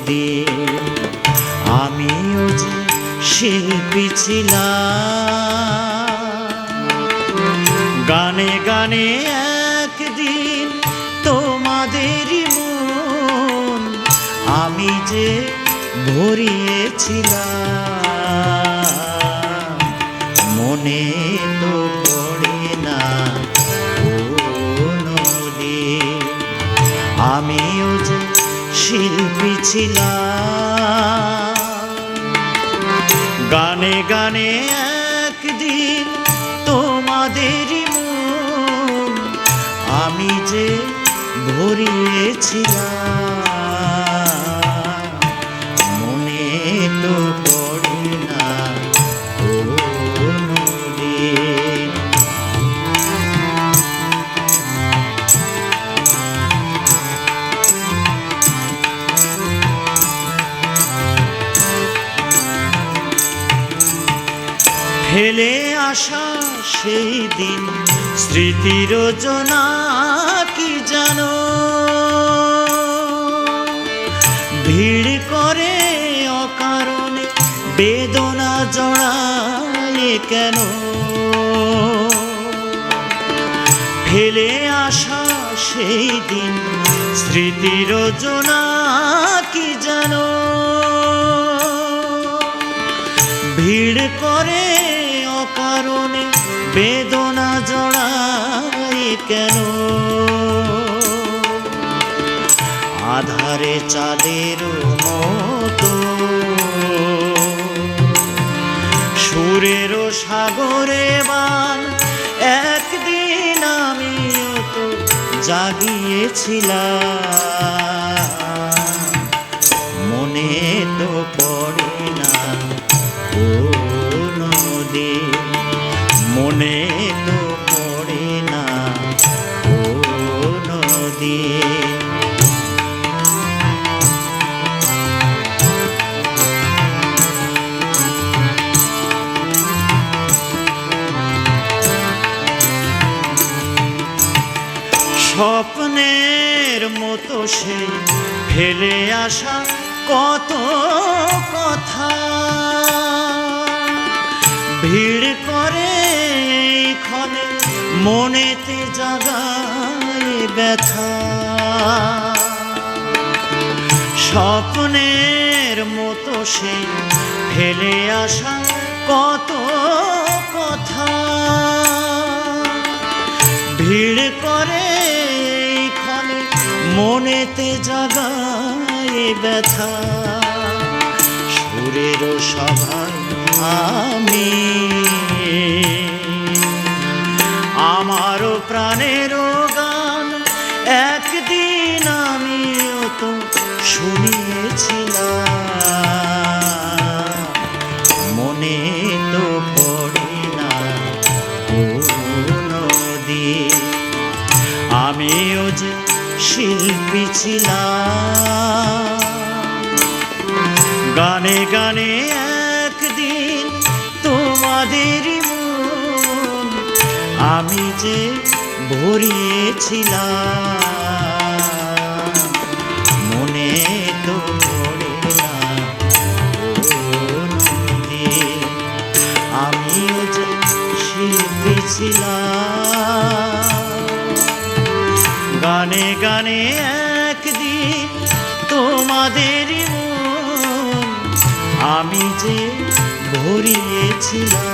দিন আমিও যে শিল্পী ছিলাম। গানে গানে একদিন তোমাদেরই মন আমি যে ভরিয়েছিলাম। মনে তো পড়ে না কোনদিন আমিও যে শিল্পী ছিলাম। গানে গানে একদিন তোমাদেরই মন আমি যে ভরিয়েছিলাম। মনে তো পড়ে না কোনদিন। ফেলে আসা সেই দিন স্মৃতির যোজনা কি জানো? ভিড় করে অকারণে বেদনা জড়ায় কেন? ফেলে আসা সেই দিন স্মৃতির যোজনা কি জানো? ভিড় করে অকারণে বেদনা জড়ায় কেন? আধারে চাঁদের মতো সুরের সাগরে বান একদিন আমিও তো জাগিয়েছিলাম। মনে তো পড়ে না কোনদিন, মনে তো পড়ে না কোনদিন। স্বপ্নের মতো সে ফেলে আসা কত কথা ভিড় করে ক্ষণে মনেতে জাগায় ব্যথা। স্বপ্নের মতো সে ফেলে আসা কত কথা ভিড় করে ক্ষণে মনেতে জাগায় ব্যথা। সুরের সভায় আমি আমারও প্রাণেরও গান একদিন আমিও তো শুনিয়েছিলাম। মনে তো পড়ে না কোনদিন আমিও যে শিল্পী ছিলাম। গানে গানে একদিন তোমাদেরই মন আমি যে ভরিয়েছিলাম। মনে তো পড়ে না কোনদিন আমিও যে শিল্পী ছিলাম। গানে গানে একদিন তোমাদেরই মন আমি যে ভরিয়েছিলাম।